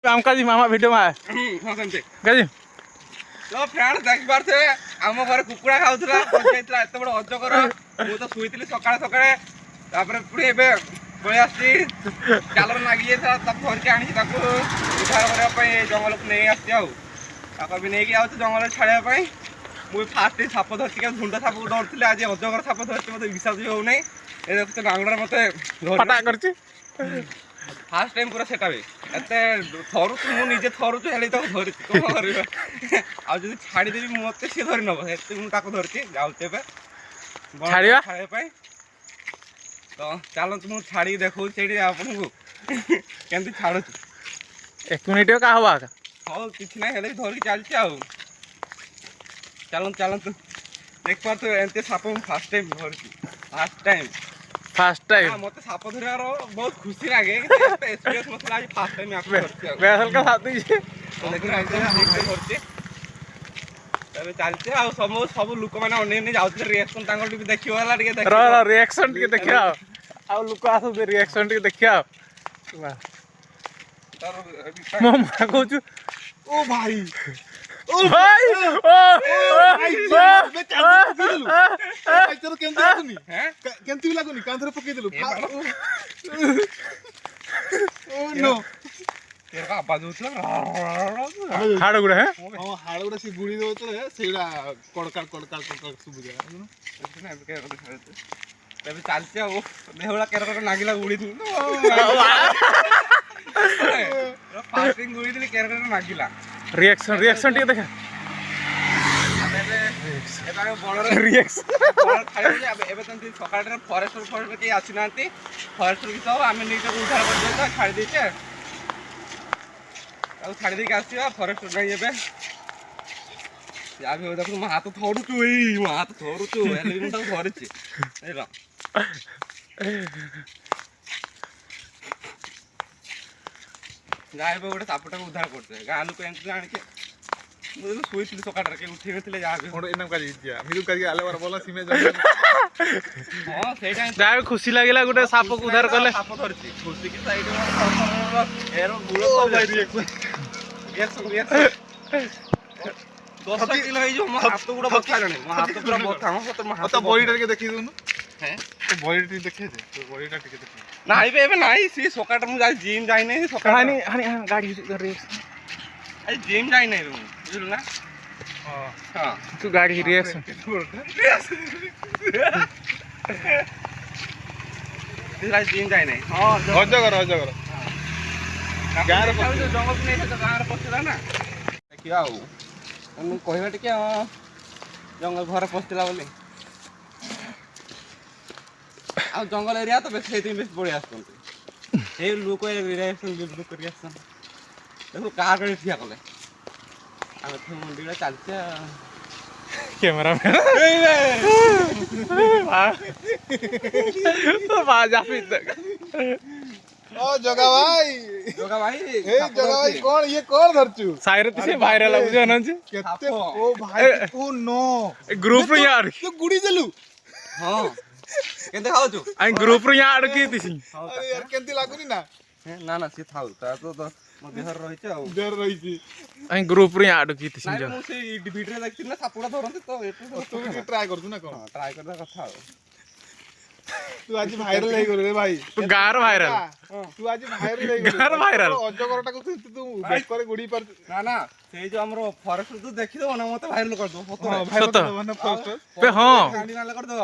हमका जी मामा वीडियो में हां केमते गाजी लो फ्रेंड देख पारथे हम घर कुकुड़ा खाउतला पहुंचैतला एत बड़ अजगर मु तो सुइतली सकाळे सकाळे तापर पुडी एबे पळे आसी चालर लागी था तब घर के आनी ताको उद्धार करबा पई जंगल को नै आसी आउ ताको भी नै कि आउ जंगल छाड़िया पई मु फास्ट साप धरती के झुंड साप को डरथिले आज अजगर साप धरती मते विश्वास हो नै ए देखते नांगड़ा मते फटा करची फास्ट टाइम पूरा सेटा बे एते थरु मु निजे थरु हेले तो धरि कोन करबा आ जदी छाडी देबी मते से धरि नबो एते मु ताको धरती जाउते बे छाड़िया छाड़े पई तो चलो तुम छाड़ी देखो सेठी आपन को केंति छाड़ो 1 मिनिट का हवा का हो किछ नै हेले धरि चलछ आ चलन चलन तो देख पार तो एंते साप फर्स्ट टाइम धरती फर्स्ट टाइम हां मते साप धरार बहुत खुशी लागे एते एक्सपीरियंस मत लागे फर्स्ट टाइम आप धरती बेसल का साथ दीजिए लेकिन आइते धरती तबे चलछ आ सब लोक माने ओने ने जाउते रिएक्शन तांगल टिक देखियो वाला टिक देख रो रिएक्शन टिक देखियो आ लोक आसो रिएक्शन टिक देखियो मो मा कहू ओ भाई ओ भाई चलो केमती लागुनी हैं केमती लागुनी कांधरे पके देलु ओ नो तेरा आवाज होतला हाड़ गुड़ा है हां हाड़ गुड़ा से गुड़ी दो तो सेड़ा कड़का सुबु जा तबे चलछ आ देहला केरकर नागिला गुड़ी थु फास्टिंग गुड़ी दिली केरकर नागिला रिएक्शन टिक देखा एबारे बड़ रिएक्शन बड़ खाइ एबे तंती सकाळटर फॉरेस्ट के आसी नांती फॉरेस्ट की तो आमे नीचे उधार कर देता छाड़ देचे आ छाड़ दे के आसीबा फॉरेस्ट गई एबे या भी देखो म हाथ थोड़ुचु एई म हाथ थोड़ुचु एले म तो धरछि एला जाए गोटे सापटा उद्धार करते गाँ लोक एमती जान के मुझे सोई सकाळ के उठी नथिले जा एनम का जिया मिलु का आले बार बोला सीमे हां सेटा जाय खुशी लागेला गोटे साप को उद्धार करले साप धरछि खुशी के साइड में एरो गुलो भाई रिएक्शन 10 किलो है जो म हाथ तो गुडा बथा जने म हाथ तो पूरा बथा हम हाथ तो बॉडी टर के देखि दुनु हैं तो बॉडी टी देखे दे तो बॉडी टा टिके देखि नाही बे नाही सी सकाळ मु जा जिम जाई नै सकाळ हानी गाड़ी रिएक्शन आई जिम जाई नै बुझल ना हां तू गाड़ी रिएक्शन दिला जिम जाई नै हां अजगर गार पर जंगल नै तो गार पछला ना देखियो आउ हम कहबा टिके जंगल घर पछला बोली आ जंगल एरिया तो बेस हेती बेस बड़ी आछन ए लोक रिएक्शन देखो कार गाड़ी ठिया कले आमे थे मंदिर चलते कैमरा में वाह जाफी ओ जगा भाई ए जगा भाई कौन ये कौन धरचू साइरती से वायरल हो बुझे ना जी केते ओ भाई तू नो ग्रुप रे यार तू गुड़ी देलु हां केते खाउ छु आई ग्रुप रे यार की दिसी अरे यार केंती लागुनी ना ना ना से थाउ ता तो मो देहर रही छ डर रही थी आई ग्रुप रे यार की दिसी ना मु से वीडियो देखती ना सापुड़ा धरंती तो एटू तू भी ट्राई कर तू ना कौन ट्राई करदा कथा तू आज वायरल हो गरे भाई तू गार वायरल तू आज वायरल हो गरे गार वायरल अजगरटा को तू बेक करे गुड़ी पर ना से जो हमरो फॉरेस्ट तू देखि दो ना मते वायरल कर दो फोटो सत ना फर्स्ट पे हां गाड़ी नाले कर दो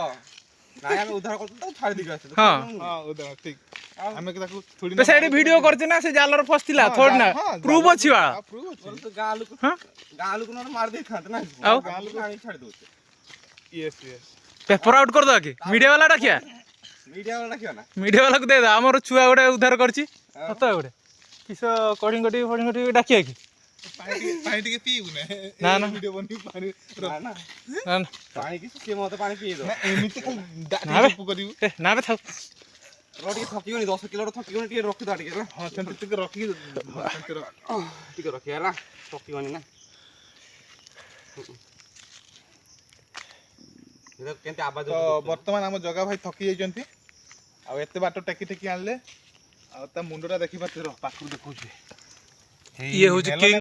ना हम उधार कर तो छाड़ दी गए हां उधर ठीक हमें के थोड़ी पे साइड वीडियो करछ ना से जालर फसतिला थोड़ ना प्रूफ अछि वाला प्रूफ अछि तो गाल को न मार दे खात ना गाल को पानी छाड़ दो यस पेपर आउट कर दो के मीडिया वाला रखिया मीडिया वाला क्यों ना मीडिया वाला को दे दा हमर छुआ गोटे उद्धार करछि सत गोटे किस कोडिंग गोटी डाकिया की पानी के पीऊ ना ना वीडियो बनी पानी ना ना पानी की के मते पानी पी दो ना एमिति खाली डाकू करियो ना बे थाउ रोटी थकियोनी 10 किलो थकियोनी टी रखि दा टिके हां सेंटर टिके रखी टिके रखिया ना थकियोनी ना इधर केंते आवाज तो वर्तमान हम जगा भाई थकी जाइछंती आ एते बाटो टेकी टेकी आनले आ ता मुंडरा देखि पाते रो पाखु देखौ छी ଇଏ ହଉଛି କିଙ୍ଗ